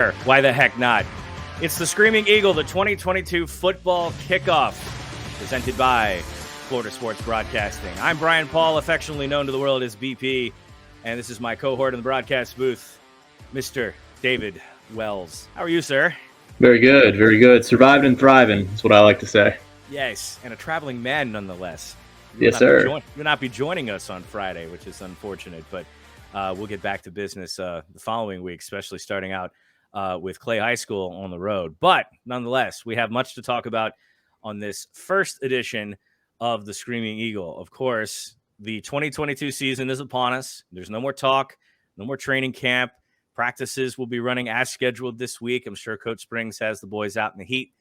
Why the heck not? It's the Screaming Eagle, the 2022 football kickoff, presented by Florida Sports Broadcasting. I'm Brian Paul, affectionately known to the world as BP, and this is my cohort in the broadcast booth, Mr. David Wells. How are you, sir? Very good, very good. Survived and thriving is what I like to say. Yes, and a traveling man nonetheless. Yes, sir. You'll not be joining us on Friday, which is unfortunate, but we'll get back to business the following week, especially starting out with Clay High School on the road. But nonetheless, we have much to talk about on this first edition of the Screaming Eagle. Of course, the 2022 season is upon us. There's no more talk, no more training camp. Practices will be running as scheduled this week. I'm sure Coach Springs has the boys out in the heat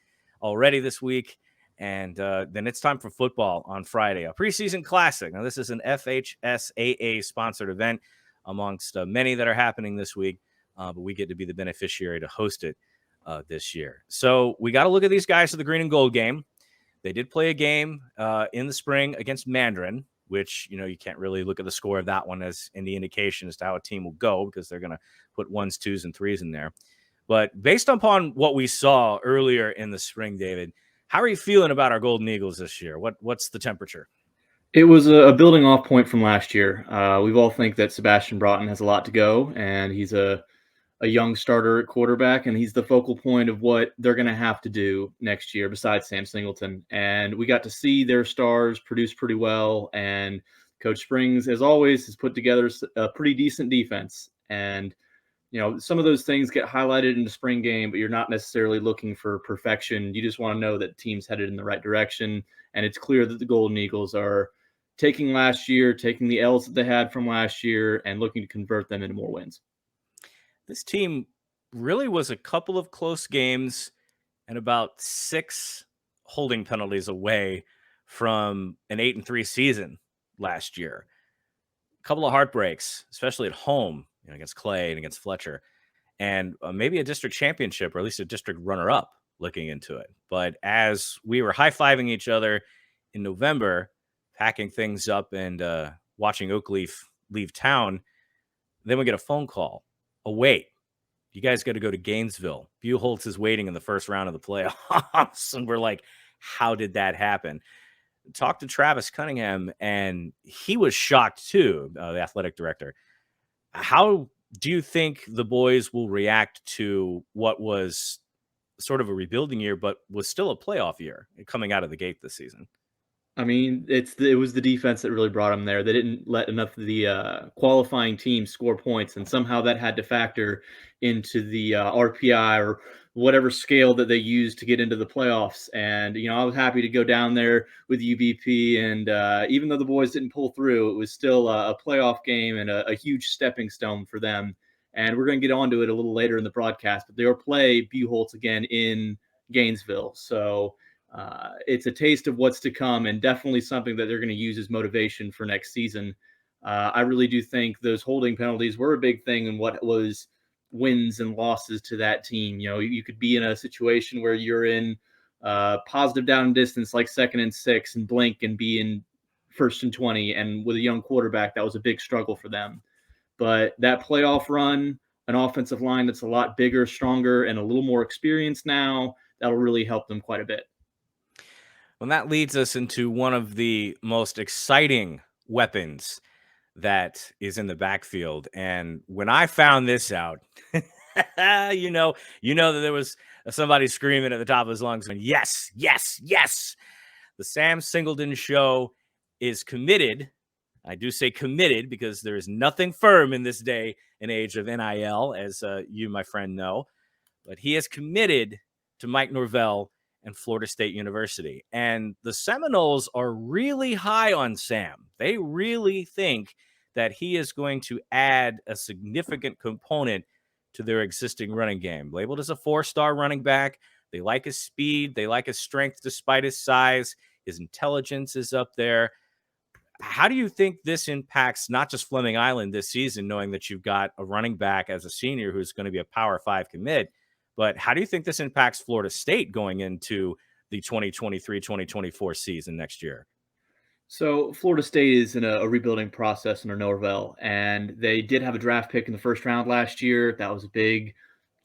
already this week. And then it's time for football on Friday, a preseason classic. Now, this is an FHSAA-sponsored event amongst many that are happening this week. But we get to be the beneficiary to host it this year. So we got to look at these guys for the green and gold game. They did play a game in the spring against Mandarin, which, you can't really look at the score of that one as any indication as to how a team will go because they're going to put 1s, 2s, and 3s in there. But based upon what we saw earlier in the spring, David, how are you feeling about our Golden Eagles this year? What's the temperature? It was a building off point from last year. We all think that Cibastian Broughton has a lot to go, and he's a young starter at quarterback, and he's the focal point of what they're going to have to do next year besides Sam Singleton. And we got to see their stars produce pretty well, and Coach Springs, as always, has put together a pretty decent defense. And, some of those things get highlighted in the spring game, but you're not necessarily looking for perfection. You just want to know that the team's headed in the right direction, and it's clear that the Golden Eagles are taking the L's that they had from last year and looking to convert them into more wins. This team really was a couple of close games and about 6 holding penalties away from an 8-3 season last year. A couple of heartbreaks, especially at home, against Clay and against Fletcher, and maybe a district championship or at least a district runner-up looking into it. But as we were high-fiving each other in November, packing things up and watching Oakleaf leave town, then we get a phone call. Oh, wait, you guys got to go to Gainesville. Buchholz is waiting in the first round of the playoffs. And we're like, how did that happen? Talked to Travis Cunningham, and he was shocked too, the athletic director. How do you think the boys will react to what was sort of a rebuilding year, but was still a playoff year coming out of the gate this season? I mean, it was the defense that really brought them there. They didn't let enough of the qualifying teams score points, and somehow that had to factor into the RPI or whatever scale that they used to get into the playoffs. And, I was happy to go down there with UBP, and even though the boys didn't pull through, it was still a playoff game and a huge stepping stone for them. And we're going to get onto it a little later in the broadcast, but they'll play Buchholz again in Gainesville. So it's a taste of what's to come, and definitely something that they're going to use as motivation for next season. I really do think those holding penalties were a big thing in what was wins and losses to that team. You could be in a situation where you're in positive down and distance, like 2nd and 6, and blink and be in 1st and 20. And with a young quarterback, that was a big struggle for them. But that playoff run, an offensive line that's a lot bigger, stronger, and a little more experienced now, that'll really help them quite a bit. Well, that leads us into one of the most exciting weapons that is in the backfield. And when I found this out, you know that there was somebody screaming at the top of his lungs, going, yes, yes, yes. The Sam Singleton show is committed. I do say committed because there is nothing firm in this day and age of NIL, as you, my friend, know. But he is committed to Mike Norvell and Florida State University. And the Seminoles are really high on Sam. They really think that he is going to add a significant component to their existing running game. Labeled as a 4-star running back, they like his speed, they like his strength despite his size, his intelligence is up there. How do you think this impacts not just Fleming Island this season, knowing that you've got a running back as a senior who's going to be a Power 5 commit, but how do you think this impacts Florida State going into the 2023-2024 season next year? So Florida State is in a rebuilding process under Norvell, and they did have a draft pick in the first round last year. That was a big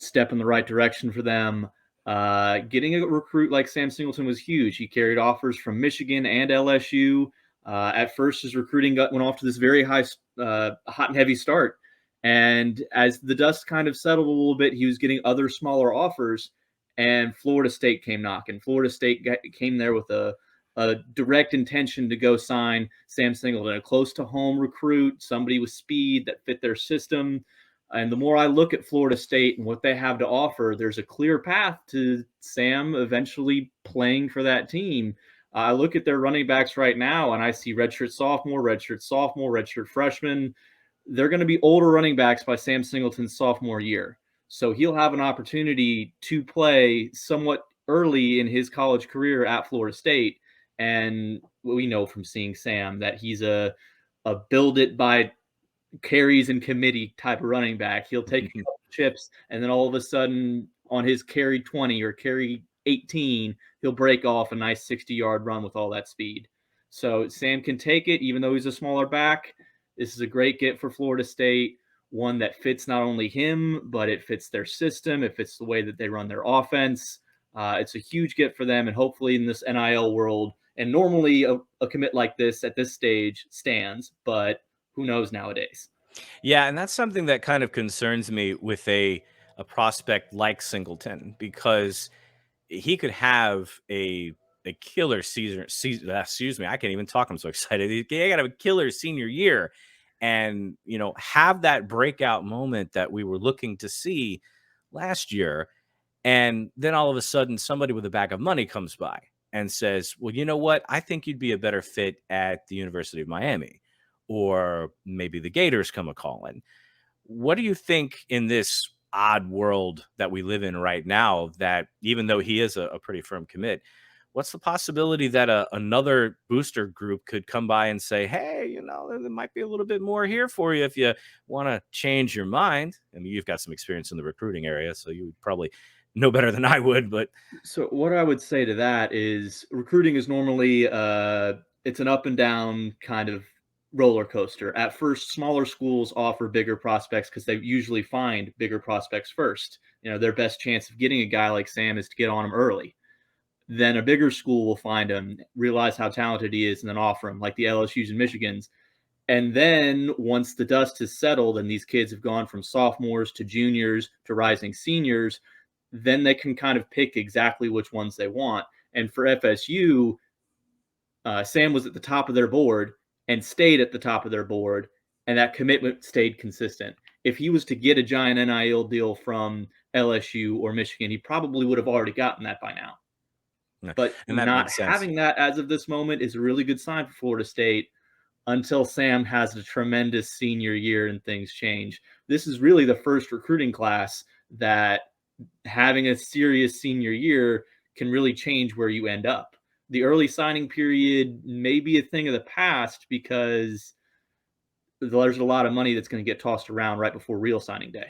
step in the right direction for them. Getting a recruit like Sam Singleton was huge. He carried offers from Michigan and LSU. At first, his recruiting went off to this very hot and heavy start. And as the dust kind of settled a little bit, he was getting other smaller offers, and Florida State came knocking. Florida State came there with a direct intention to go sign Sam Singleton, a close to home recruit, somebody with speed that fit their system. And the more I look at Florida State and what they have to offer, there's a clear path to Sam eventually playing for that team. I look at their running backs right now, and I see redshirt sophomore, redshirt freshman. They're going to be older running backs by Sam Singleton's sophomore year. So he'll have an opportunity to play somewhat early in his college career at Florida State. And we know from seeing Sam that he's a build it by carries and committee type of running back. He'll take a couple chips, and then all of a sudden on his carry 20 or carry 18, he'll break off a nice 60-yard run with all that speed. So Sam can take it, even though he's a smaller back. This is a great get for Florida State, one that fits not only him, but it fits their system. It fits the way that they run their offense. It's a huge get for them, and hopefully in this NIL world, and normally a commit like this at this stage stands, but who knows nowadays? Yeah, and that's something that kind of concerns me with a prospect like Singleton, because he could have a killer season. Excuse me, I can't even talk. I'm so excited. He got a killer senior year, and have that breakout moment that we were looking to see last year. And then all of a sudden, somebody with a bag of money comes by and says, "Well, you know what? I think you'd be a better fit at the University of Miami, or maybe the Gators come a calling." What do you think in this odd world that we live in right now, that even though he is a pretty firm commit, what's the possibility that another booster group could come by and say, "Hey, there might be a little bit more here for you if you want to change your mind"? I mean, you've got some experience in the recruiting area, so you would probably know better than I would, but So what I would say to that is recruiting is normally it's an up and down kind of roller coaster. At first, smaller schools offer bigger prospects because they usually find bigger prospects first. Their best chance of getting a guy like Sam is to get on him early. Then a bigger school will find him, realize how talented he is, and then offer him, like the LSU's and Michigans. And then once the dust has settled and these kids have gone from sophomores to juniors to rising seniors, then they can kind of pick exactly which ones they want. And for FSU, Sam was at the top of their board and stayed at the top of their board, and that commitment stayed consistent. If he was to get a giant NIL deal from LSU or Michigan, he probably would have already gotten that by now. yeah, But and that not makes sense. having that as of this moment is a really good sign for Florida State until Sam has a tremendous senior year and things change. This is really the first recruiting class that having a serious senior year can really change where you end up. The early signing period may be a thing of the past because there's a lot of money that's going to get tossed around right before real signing day.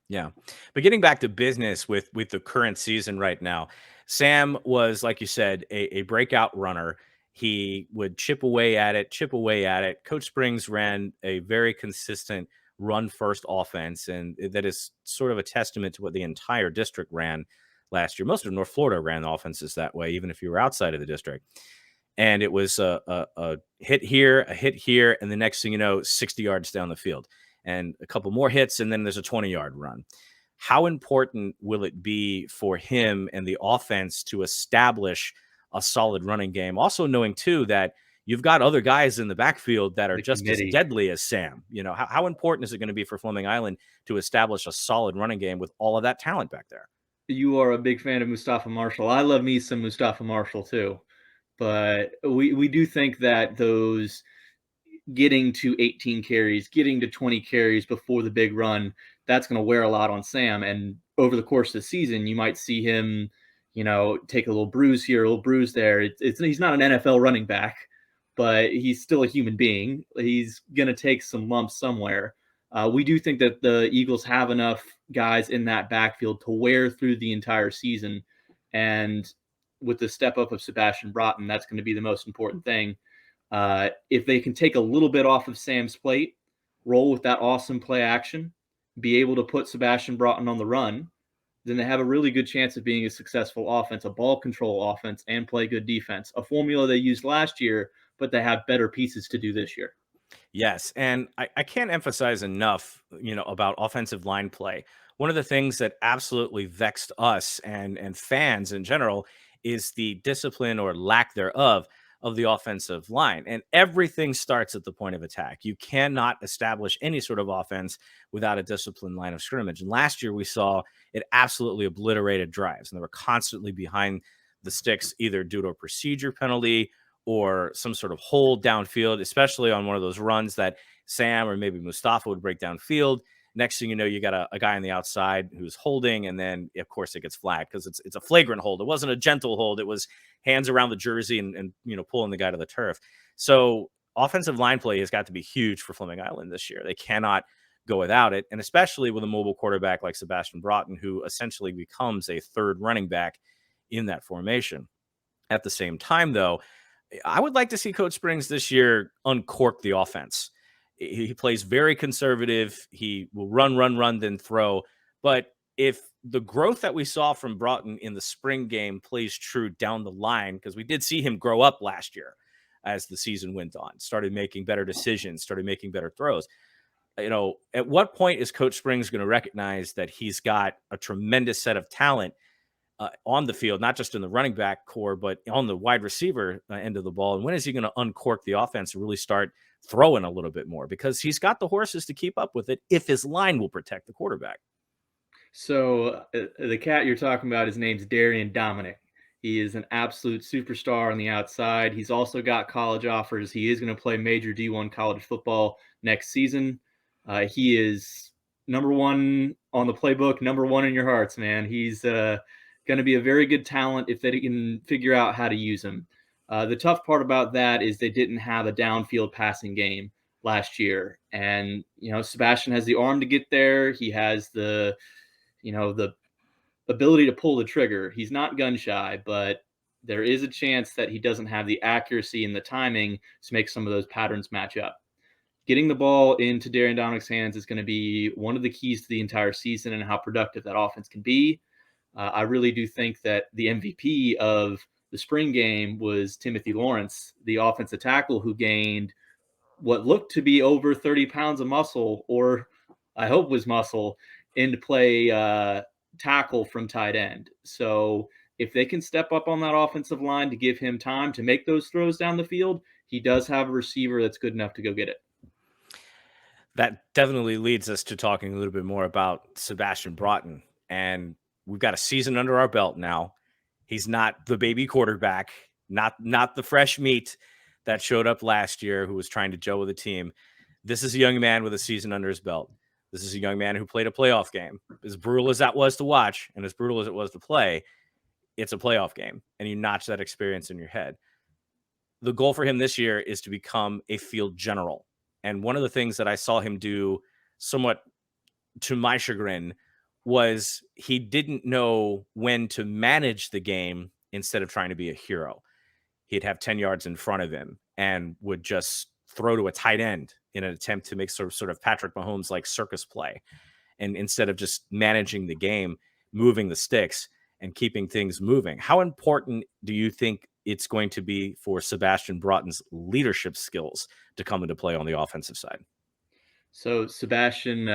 Yeah. But getting back to business with the current season right now, Sam was, like you said, a breakout runner. He would chip away at it, chip away at it. Coach Springs ran a very consistent run first offense, and that is sort of a testament to what the entire district ran last year. Most of North Florida ran offenses that way, even if you were outside of the district. And it was a hit here, and the next thing you know, 60 yards down the field, and a couple more hits, and then there's a 20-yard run. How important will it be for him and the offense to establish a solid running game? Also knowing, too, that you've got other guys in the backfield that are The just as committee. deadly as Sam. How important is it going to be for Fleming Island to establish a solid running game with all of that talent back there? You are a big fan of Mustafa Marshall. I love me some Mustafa Marshall too. But we do think that those getting to 18 carries, getting to 20 carries before the big run, that's going to wear a lot on Sam. And over the course of the season, you might see him, take a little bruise here, a little bruise there. He's not an NFL running back, but he's still a human being. He's going to take some lumps somewhere. We do think that the Eagles have enough guys in that backfield to wear through the entire season. And with the step up of Cibastian Broughton, that's going to be the most important thing. If they can take a little bit off of Sam's plate, roll with that awesome play action, be able to put Cibastian Broughton on the run, then they have a really good chance of being a successful offense, a ball control offense, and play good defense. A formula they used last year, but they have better pieces to do this year. Yes, and I can't emphasize enough, about offensive line play. One of the things that absolutely vexed us and fans in general is the discipline or lack thereof of the offensive line. And everything starts at the point of attack. You cannot establish any sort of offense without a disciplined line of scrimmage. And last year we saw it absolutely obliterated drives, and they were constantly behind the sticks, either due to a procedure penalty or some sort of hold downfield, especially on one of those runs that Sam or maybe Mustafa would break downfield. Next thing you know, you got a guy on the outside who's holding, and then of course it gets flagged because it's a flagrant hold. It wasn't a gentle hold; it was hands around the jersey and pulling the guy to the turf. So offensive line play has got to be huge for Fleming Island this year. They cannot go without it, and especially with a mobile quarterback like Cibastian Broughton, who essentially becomes a third running back in that formation. At the same time, though, I would like to see Coach Springs this year uncork the offense. He plays very conservative. He will run, then throw. But if the growth that we saw from Broughton in the spring game plays true down the line, because we did see him grow up last year as the season went on, started making better decisions, started making better throws. At what point is Coach Springs going to recognize that he's got a tremendous set of talent on the field, not just in the running back core, but on the wide receiver end of the ball? And when is he going to uncork the offense and really start throwing a little bit more? Because he's got the horses to keep up with it if his line will protect the quarterback. So the cat you're talking about, his name's Darian Dominic. He is an absolute superstar on the outside. He's also got college offers. He is going to play major D1 college football next season. He is number one on the playbook, number one in your hearts, man. He's going to be a very good talent if they can figure out how to use him. The tough part about that is they didn't have a downfield passing game last year. And, Cibastian has the arm to get there. He has the ability to pull the trigger. He's not gun shy, but there is a chance that he doesn't have the accuracy and the timing to make some of those patterns match up. Getting the ball into Darian Dominic's hands is going to be one of the keys to the entire season and how productive that offense can be. I really do think that the MVP of the spring game was Timothy Lawrence, the offensive tackle who gained what looked to be over 30 pounds of muscle, or I hope was muscle, into play tackle from tight end. So if they can step up on that offensive line to give him time to make those throws down the field, he does have a receiver that's good enough to go get it. That definitely leads us to talking a little bit more about Cibastian Broughton. And we've got a season under our belt now. He's not the baby quarterback, not the fresh meat that showed up last year who was trying to gel with the team. This is a young man with a season under his belt. This is a young man who played a playoff game. As brutal as that was to watch and as brutal as it was to play, it's a playoff game, and you notch that experience in your head. The goal for him this year is to become a field general. And one of the things that I saw him do, somewhat to my chagrin, was he didn't know when to manage the game instead of trying to be a hero. He'd have 10 yards in front of him and would just throw to a tight end in an attempt to make sort of Patrick Mahomes like circus play. And instead of just managing the game, moving the sticks and keeping things moving. How important do you think it's going to be for Cibastian Broughton's leadership skills to come into play on the offensive side? So Sebastian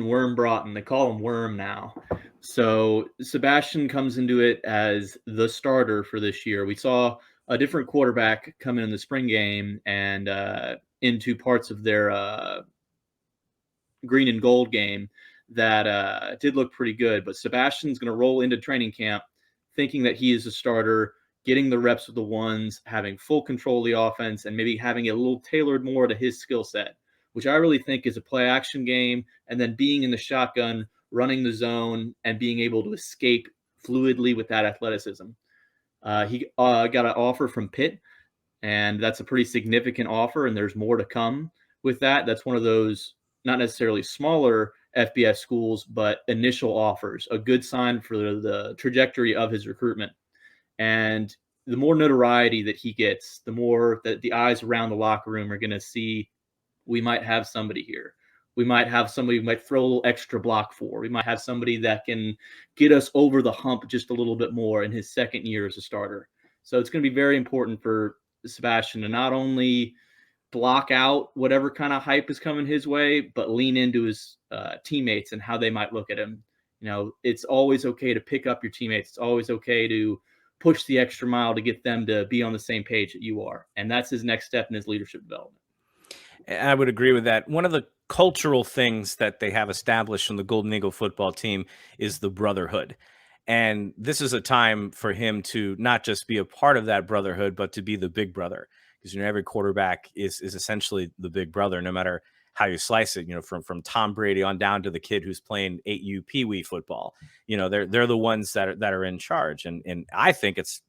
Worm Broughton, they call him Worm now. So Sebastian comes into it as the starter for this year. We saw a different quarterback come in the spring game and into parts of their green and gold game that did look pretty good. But Sebastian's going to roll into training camp thinking that he is a starter, getting the reps with the ones, having full control of the offense, and maybe having it a little tailored more to his skill set, which I really think is a play action game, and then being in the shotgun, running the zone, and being able to escape fluidly with that athleticism. He got an offer from Pitt, and that's a pretty significant offer, and there's more to come with that. That's one of those not necessarily smaller FBS schools, but initial offers, a good sign for the trajectory of his recruitment. And the more notoriety that he gets, the more that the eyes around the locker room are going to see we might have somebody here. We might have somebody who might throw a little extra block for. We might have somebody that can get us over the hump just a little bit more in his second year as a starter. So it's going to be very important for Cibastian to not only block out whatever kind of hype is coming his way, but lean into his teammates and how they might look at him. It's always okay to pick up your teammates. It's always okay to push the extra mile to get them to be on the same page that you are. And that's his next step in his leadership development. I would agree with that. One of the cultural things that they have established in the Golden Eagle football team is the brotherhood. And this is a time for him to not just be a part of that brotherhood, but to be the big brother. Because every quarterback is essentially the big brother, no matter how you slice it. From Tom Brady on down to the kid who's playing 8U Pee Wee football. They're the ones that are in charge, and I think it's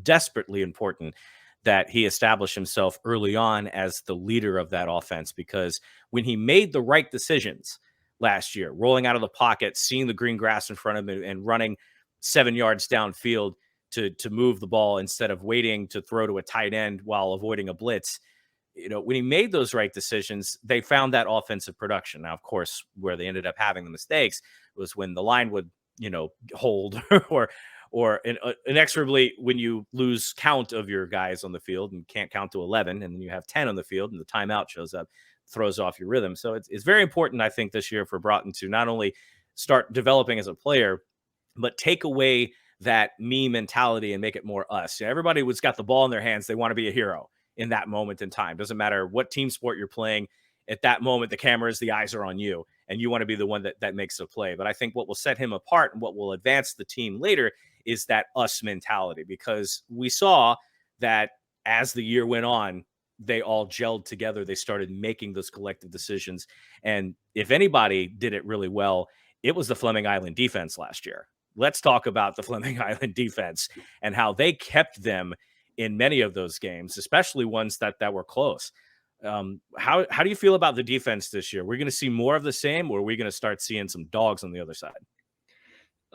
desperately important that he established himself early on as the leader of that offense, because when he made the right decisions last year, rolling out of the pocket, seeing the green grass in front of him and running 7 yards downfield to move the ball instead of waiting to throw to a tight end while avoiding a blitz, when he made those right decisions, they found that offensive production. Now, of course, where they ended up having the mistakes was when the line would, hold or inexorably when you lose count of your guys on the field and can't count to 11, and then you have 10 on the field and the timeout shows up, throws off your rhythm. So it's very important, I think, this year for Broughton to not only start developing as a player, but take away that me mentality and make it more us. Everybody who's got the ball in their hands, they want to be a hero in that moment in time. Doesn't matter what team sport you're playing. At that moment, the cameras, the eyes are on you, and you want to be the one that makes the play. But I think what will set him apart and what will advance the team later is that us mentality, because we saw that as the year went on, they all gelled together. They started making those collective decisions. And if anybody did it really well, it was the Fleming Island defense last year. Let's talk about the Fleming Island defense and how they kept them in many of those games, especially ones that were close. How do you feel about the defense this year? We're going to see more of the same, or are we going to start seeing some dogs on the other side?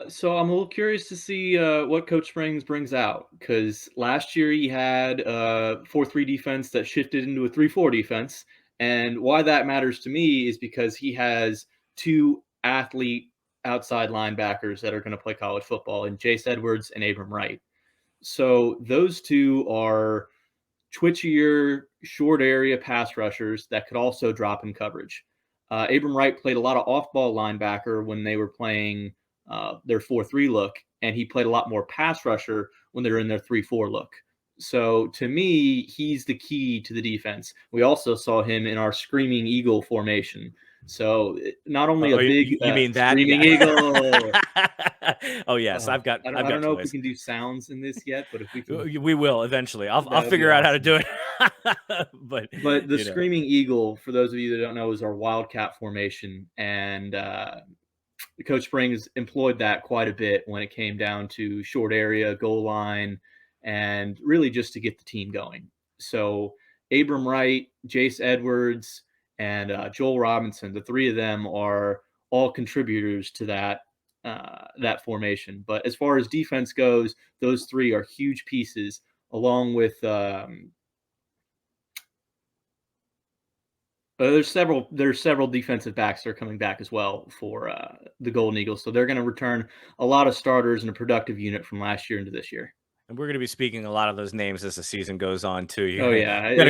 So I'm a little curious to see what Coach Springs brings out, because last year he had a 4-3 defense that shifted into a 3-4 defense. And why that matters to me is because he has 2 athlete outside linebackers that are going to play college football, in Jace Edwards and Abram Wright. So those 2 are twitchier, short area pass rushers that could also drop in coverage. Abram Wright played a lot of off-ball linebacker when they were playing their 4-3 look, and he played a lot more pass rusher when they were in their 3-4 look. So to me, he's the key to the defense. We also saw him in our Screaming Eagle formation. So not only a big you mean that Screaming Eagle. Oh yes, I've got. I don't know if we can do sounds in this yet, but if we can, we will eventually. I'll figure out how to do it. but the Screaming Eagle, for those of you that don't know, is our Wildcat formation, and Coach Springs employed that quite a bit when it came down to short area, goal line, and really just to get the team going. So Abram Wright, Jace Edwards, and Joel Robinson, the 3 of them are all contributors to that formation. But as far as defense goes, those 3 are huge pieces, along with there's several defensive backs that are coming back as well for the Golden Eagles. So they're going to return a lot of starters and a productive unit from last year into this year. And we're going to be speaking a lot of those names as the season goes on too. Been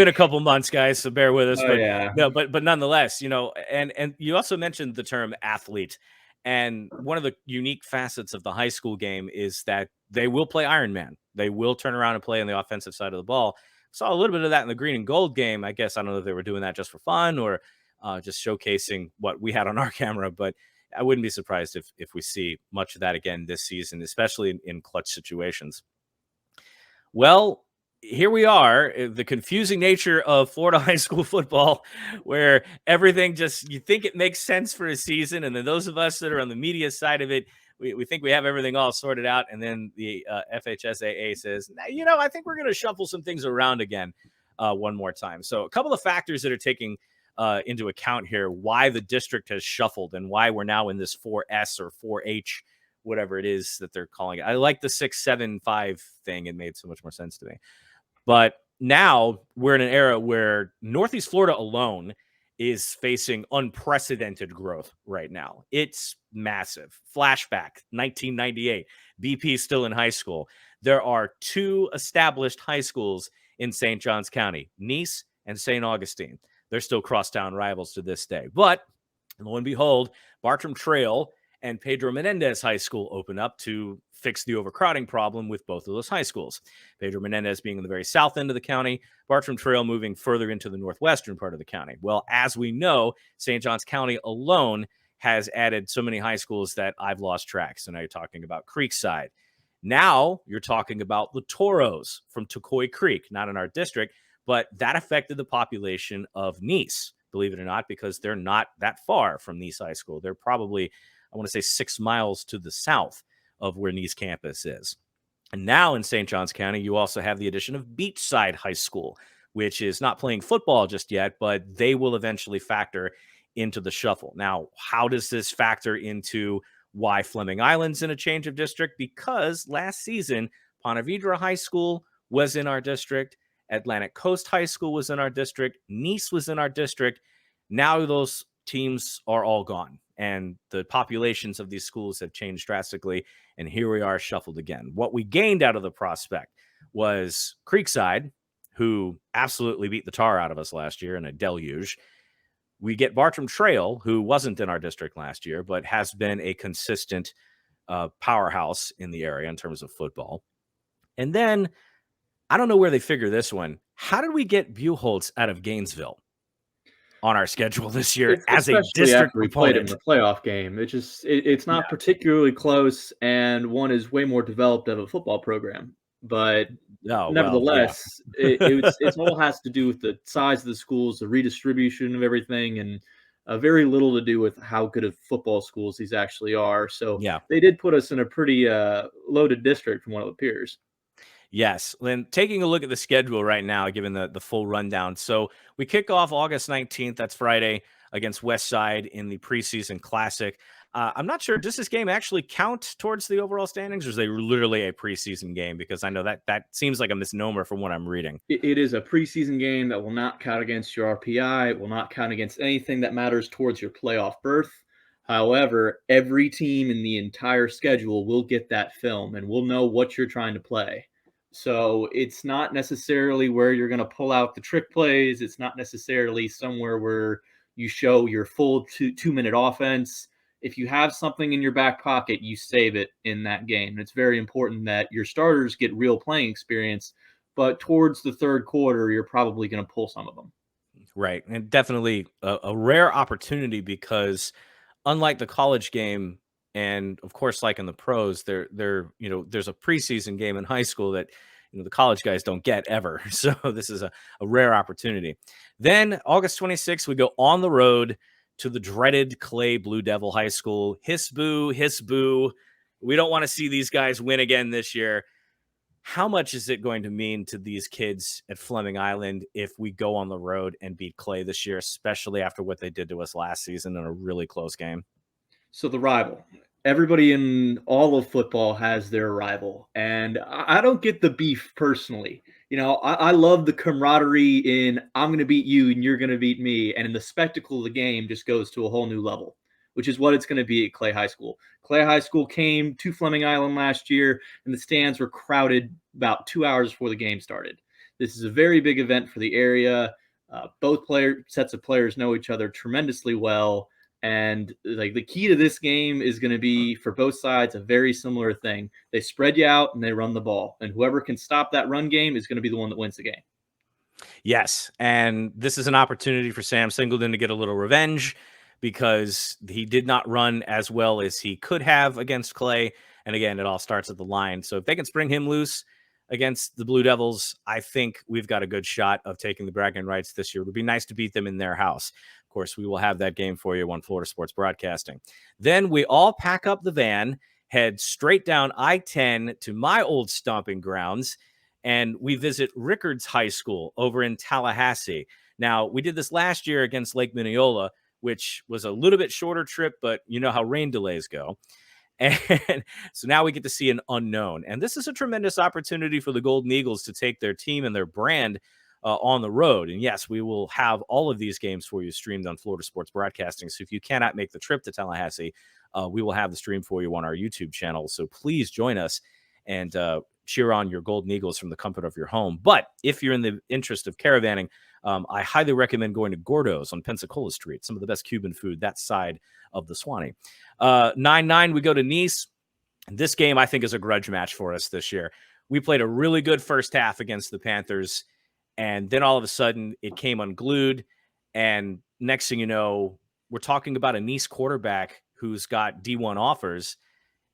a couple months, guys, so bear with us. But nonetheless, and you also mentioned the term athlete, and one of the unique facets of the high school game is that they will play Iron Man. They will turn around and play on the offensive side of the ball. Saw a little bit of that in the green and gold game. I guess I don't know if they were doing that just for fun or just showcasing what we had on our camera, but I wouldn't be surprised if we see much of that again this season, especially in clutch situations. Well, here we are, the confusing nature of Florida high school football, where everything you think it makes sense for a season. And then those of us that are on the media side of it, we think we have everything all sorted out. And then the FHSAA says, I think we're going to shuffle some things around again one more time. So a couple of factors that are taking into account here, why the district has shuffled and why we're now in this 4S or 4H, whatever it is that they're calling it. I like the 6-7-5 thing. It made so much more sense to me. But now we're in an era where Northeast Florida alone is facing unprecedented growth right now. It's massive. Flashback, 1998, BP still in high school. There are 2 established high schools in St. Johns County, Nice and St. Augustine. They're still crosstown rivals to this day. But lo and behold, Bartram Trail and Pedro Menendez High School open up to fix the overcrowding problem with both of those high schools. Pedro Menendez being in the very south end of the county, Bartram Trail moving further into the northwestern part of the county. Well, as we know, St. Johns County alone has added so many high schools that I've lost track. So now you're talking about Creekside. Now you're talking about the Toros from Tucoy Creek, not in our district, but that affected the population of Nice, believe it or not, because they're not that far from Nice High School. They're probably, I want to say, 6 miles to the south of where Nice campus is. And now in St. Johns County, you also have the addition of Beachside High School, which is not playing football just yet, but they will eventually factor into the shuffle. Now, how does this factor into why Fleming Island's in a change of district? Because last season, Ponte Vedra High School was in our district, Atlantic Coast High School was in our district, Nice was in our district. Now those teams are all gone, and the populations of these schools have changed drastically, and here we are shuffled again. What we gained out of the prospect was Creekside, who absolutely beat the tar out of us last year in a deluge. We get Bartram Trail, who wasn't in our district last year, but has been a consistent powerhouse in the area in terms of football. And then, I don't know where they figure this one. How did we get Buchholz out of Gainesville on our schedule this year as a Especially district after we played him in opponent? the playoff game. It's not particularly close, and one is way more developed of a football program. But Oh, well, yeah. nevertheless, it's all has to do with the size of the schools, the redistribution of everything, and very little to do with how good of football schools these actually are. So Yeah. they did put us in a pretty loaded district from what it appears. Yes. Then taking a look at the schedule right now, given the full rundown. So we kick off August 19th. That's Friday against West Side in the preseason classic. I'm not sure. Does this game actually count towards the overall standings, or is it literally a preseason game? Because I know that seems like a misnomer from what I'm reading. It is a preseason game that will not count against your RPI. It will not count against anything that matters towards your playoff berth. However, every team in the entire schedule will get that film and will know what you're trying to play. So it's not necessarily where you're going to pull out the trick plays. It's not necessarily somewhere where you show your full 2 minute offense. If you have something in your back pocket, you save it in that game. And it's very important that your starters get real playing experience, but towards the third quarter, you're probably going to pull some of them. Right. And definitely a rare opportunity because unlike the college game, and of course, like in the pros, there's a preseason game in high school that the college guys don't get ever. So this is a rare opportunity. Then August 26th, we go on the road to the dreaded Clay Blue Devil High School. Hiss boo, hiss boo. We don't want to see these guys win again this year. How much is it going to mean to these kids at Fleming Island if we go on the road and beat Clay this year, especially after what they did to us last season in a really close game? So the rival. Everybody in all of football has their rival, and I don't get the beef personally. I love the camaraderie in I'm going to beat you and you're going to beat me, and in the spectacle of the game just goes to a whole new level, which is what it's going to be at Clay High School. Clay High School came to Fleming Island last year, and the stands were crowded about 2 hours before the game started. This is a very big event for the area. Both sets of players know each other tremendously well. And like the key to this game is going to be for both sides a very similar thing. They spread you out and they run the ball, and whoever can stop that run game is going to be the one that wins the game. Yes, and this is an opportunity for Sam Singleton to get a little revenge because he did not run as well as he could have against Clay. And again, it all starts at the line. So if they can spring him loose against the Blue Devils, I think we've got a good shot of taking the bragging rights this year. It would be nice to beat them in their house. Of course, we will have that game for you on Florida Sports Broadcasting. Then we all pack up the van, head straight down I-10 to my old stomping grounds, and we visit Rickards High School over in Tallahassee. Now, we did this last year against Lake Minneola, which was a little bit shorter trip, but you know how rain delays go. And so now we get to see an unknown. And this is a tremendous opportunity for the Golden Eagles to take their team and their brand on the road. And yes, we will have all of these games for you streamed on Florida Sports Broadcasting. So if you cannot make the trip to Tallahassee, we will have the stream for you on our YouTube channel. So please join us and cheer on your Golden Eagles from the comfort of your home. But if you're in the interest of caravanning, I highly recommend going to Gordo's on Pensacola Street, some of the best Cuban food that side of the Swanee. 9-9, we go to Nice. This game, I think, is a grudge match for us this year. We played a really good first half against the Panthers, and then all of a sudden it came unglued. And next thing you know, we're talking about a Nice quarterback who's got D1 offers.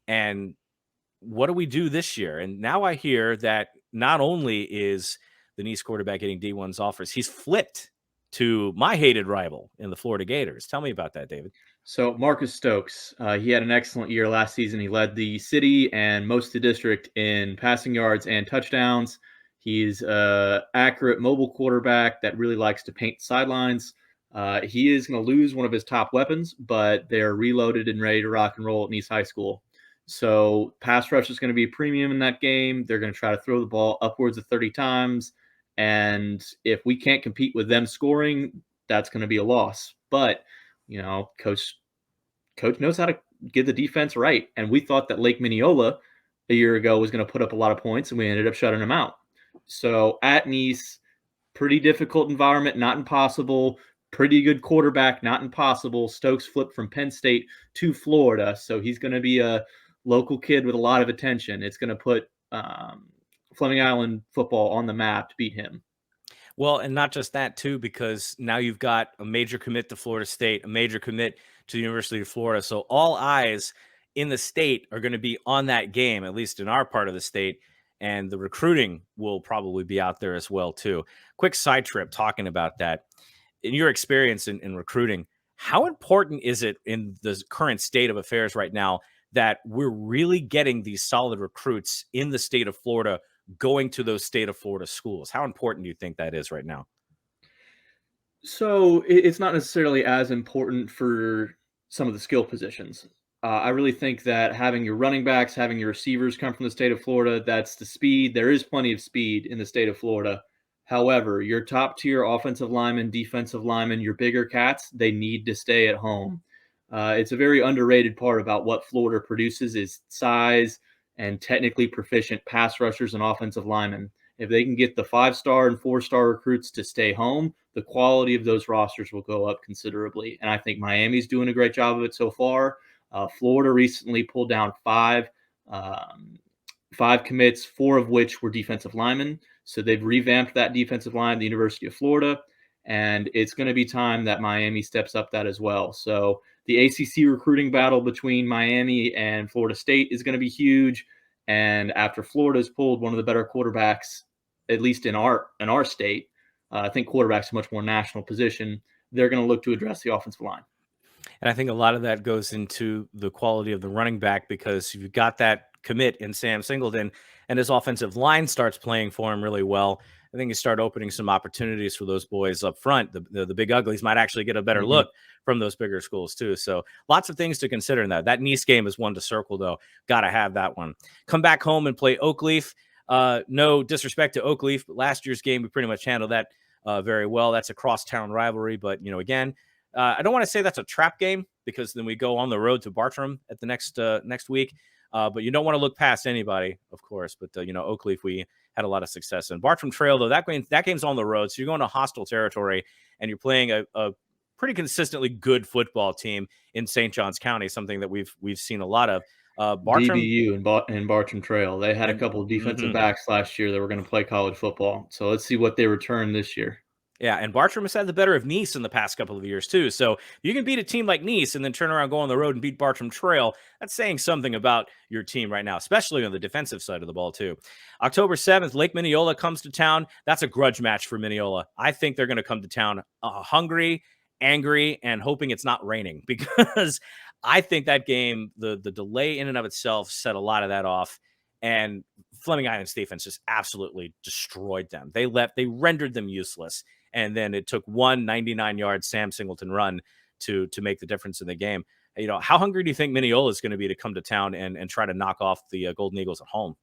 And what do we do this year? And now I hear that not only is the Nice quarterback getting D1's offers, he's flipped to my hated rival in the Florida Gators. Tell me about that, David. So Marcus Stokes, he had an excellent year last season. He led the city and most of the district in passing yards and touchdowns. He's an accurate mobile quarterback that really likes to paint sidelines. He is going to lose one of his top weapons, but they're reloaded and ready to rock and roll at Nice High School. So pass rush is going to be a premium in that game. They're going to try to throw the ball upwards of 30 times. And if we can't compete with them scoring, that's going to be a loss. But, you know, coach knows how to get the defense right. And we thought that Lake Mineola a year ago was going to put up a lot of points, and we ended up shutting them out. So at Nice, pretty difficult environment, not impossible. Pretty good quarterback, not impossible. Stokes flipped from Penn State to Florida, so he's going to be a local kid with a lot of attention. It's going to put Fleming Island football on the map to beat him. Well, and not just that, too, because now you've got a major commit to Florida State, a major commit to the University of Florida. So all eyes in the state are going to be on that game, at least in our part of the state. And the recruiting will probably be out there as well, too. Quick side trip talking about that. In your experience in recruiting, how important is it in the current state of affairs right now that we're really getting these solid recruits in the state of Florida going to those state of Florida schools? How important do you think that is right now? So it's not necessarily as important for some of the skill positions. I really think that having your running backs, having your receivers come from the state of Florida, that's the speed. There is plenty of speed in the state of Florida. However, your top tier offensive linemen, defensive linemen, your bigger cats, they need to stay at home. It's a very underrated part about what Florida produces is size and technically proficient pass rushers and offensive linemen. If they can get the 5-star and 4-star recruits to stay home, the quality of those rosters will go up considerably. And I think Miami's doing a great job of it so far. Florida recently pulled down five commits, 4 of which were defensive linemen. So they've revamped that defensive line, the University of Florida, and it's going to be time that Miami steps up that as well. So the ACC recruiting battle between Miami and Florida State is going to be huge. And after Florida's pulled one of the better quarterbacks, at least in our state, I think quarterback's a much more national position. They're going to look to address the offensive line. And I think a lot of that goes into the quality of the running back, because you've got that commit in Sam Singleton and his offensive line starts playing for him really well. I think you start opening some opportunities for those boys up front. The big uglies might actually get a better look from those bigger schools too. So lots of things to consider in that. That Nice game is one to circle, though. Got to have that one. Come back home and play Oakleaf. No disrespect to Oakleaf, but last year's game, we pretty much handled that very well. That's a crosstown rivalry. But, again, I don't want to say that's a trap game, because then we go on the road to Bartram at the next week. But you don't want to look past anybody, of course. But, Oakleaf, we had a lot of success in. Bartram Trail, though, that game's on the road. So you're going to hostile territory, and you're playing a pretty consistently good football team in St. Johns County, something that we've seen a lot of. Bartram, DBU and Bartram Trail. They had a couple of defensive backs last year that were going to play college football. So let's see what they return this year. Yeah, and Bartram has had the better of Nice in the past couple of years, too. So you can beat a team like Nice and then turn around, go on the road and beat Bartram Trail. That's saying something about your team right now, especially on the defensive side of the ball, too. October 7th, Lake Mineola comes to town. That's a grudge match for Mineola. I think they're going to come to town hungry, angry, and hoping it's not raining, because I think that game, the delay in and of itself set a lot of that off. And Fleming Island's defense just absolutely destroyed them. They rendered them useless. And then it took one 99-yard Sam Singleton run to make the difference in the game. How hungry do you think Mineola is going to be to come to town and try to knock off the Golden Eagles at home?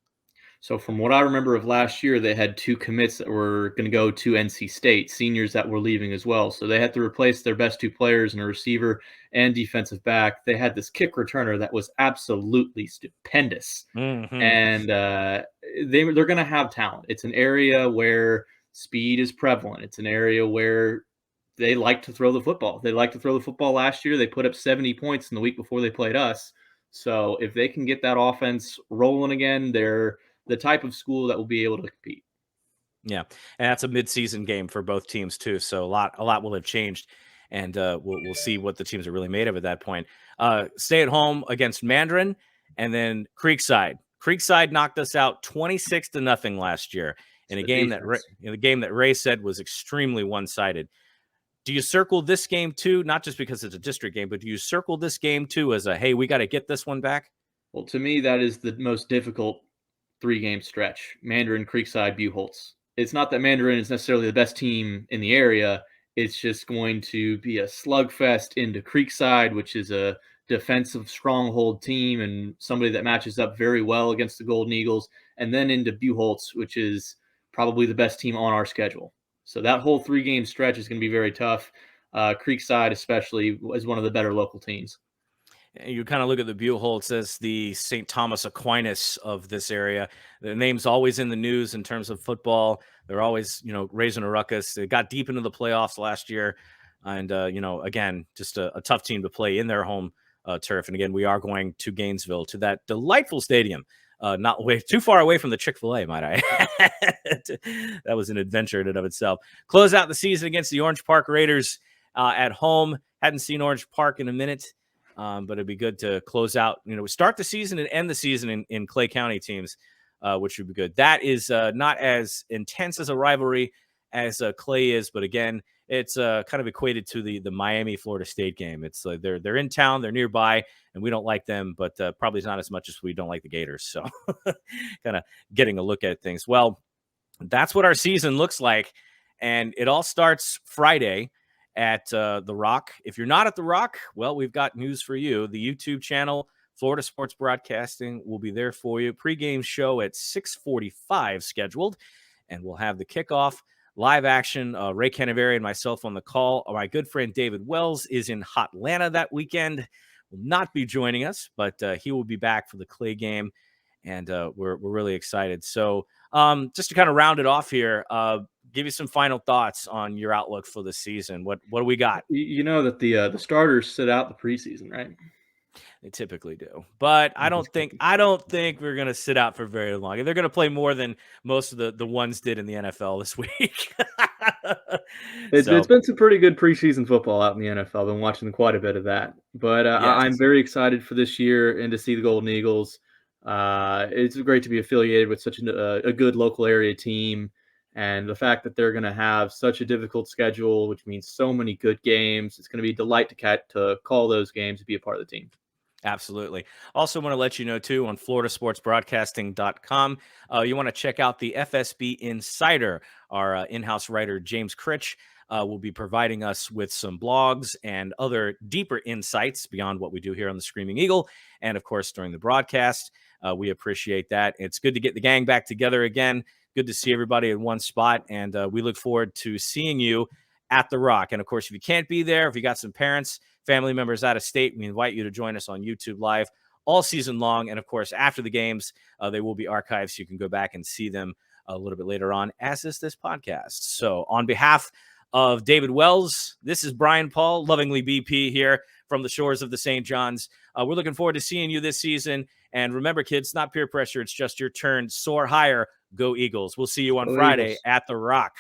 So from what I remember of last year, they had 2 commits that were going to go to NC State, seniors that were leaving as well. So they had to replace their best 2 players and a receiver and defensive back. They had this kick returner that was absolutely stupendous. Mm-hmm. And they're going to have talent. It's an area where speed is prevalent. It's an area where they like to throw the football. They like to throw the football last year. They put up 70 points in the week before they played us. So if they can get that offense rolling again, they're the type of school that will be able to compete. Yeah, and that's a midseason game for both teams too. So a lot will have changed, and we'll see what the teams are really made of at that point. Stay at home against Mandarin, and then Creekside. Creekside knocked us out 26-0 last year in a game that Ray said was extremely one-sided. Do you circle this game too? Not just because it's a district game, but do you circle this game too as a hey, we got to get this one back? Well, to me, that is the most difficult 3-game stretch. Mandarin, Creekside, Buchholz. It's not that Mandarin is necessarily the best team in the area. It's just going to be a slugfest into Creekside, which is a defensive stronghold team and somebody that matches up very well against the Golden Eagles, and then into Buchholz, which is probably the best team on our schedule. So that whole 3-game stretch is going to be very tough. Creekside, especially, is one of the better local teams. You kind of look at the Buchholz as the St. Thomas Aquinas of this area. Their name's always in the news in terms of football. They're always, raising a ruckus. They got deep into the playoffs last year. And, again, just a tough team to play in their home turf. And again, we are going to Gainesville, to that delightful stadium. Not way too far away from the Chick-fil-A, might I? That was an adventure in and of itself. Close out the season against the Orange Park Raiders at home. Hadn't seen Orange Park in a minute. But it'd be good to close out, start the season and end the season in Clay County teams, which would be good. That is not as intense as a rivalry as Clay is, but again, it's kind of equated to the Miami Florida State game. It's they're in town, they're nearby, and we don't like them, but probably not as much as we don't like the Gators. So kind of getting a look at things. Well, that's what our season looks like, and it all starts Friday at the Rock. If you're not at the Rock, well, we've got news for you. The YouTube channel, Florida Sports Broadcasting, will be there for you. Pre-game show at 6:45 scheduled, and we'll have the kickoff, live action. Ray Canavari and myself on the call. My good friend David Wells is in Hotlanta that weekend. Will not be joining us, but he will be back for the Clay game, and we're really excited. So just to kind of round it off here, give you some final thoughts on your outlook for the season. What do we got? You know that the starters sit out the preseason, right? They typically do, but I don't think we're gonna sit out for very long. They're gonna play more than most of the ones did in the NFL this week. It's been some pretty good preseason football out in the NFL. I've been watching quite a bit of that, but yes. I'm very excited for this year and to see the Golden Eagles. It's great to be affiliated with such a good local area team, and the fact that they're going to have such a difficult schedule, which means so many good games. It's going to be a delight to call those games and be a part of the team. Absolutely. Also want to let you know, too, on floridasportsbroadcasting.com, you want to check out the FSB Insider. Our in-house writer, James Critch, will be providing us with some blogs and other deeper insights beyond what we do here on the Screaming Eagle. And, of course, during the broadcast, we appreciate that. It's good to get the gang back together again. Good to see everybody in one spot. And we look forward to seeing you at the Rock. And, of course, if you can't be there, if you got some parents, family members out of state, we invite you to join us on YouTube Live all season long. And, of course, after the games, they will be archived, so you can go back and see them a little bit later on, as is this podcast. So on behalf of David Wells, this is Brian Paul, lovingly BP here from the shores of the St. John's. We're looking forward to seeing you this season. And remember, kids, not peer pressure. It's just your turn. Soar higher. Go Eagles. We'll see you on Friday at the Rock.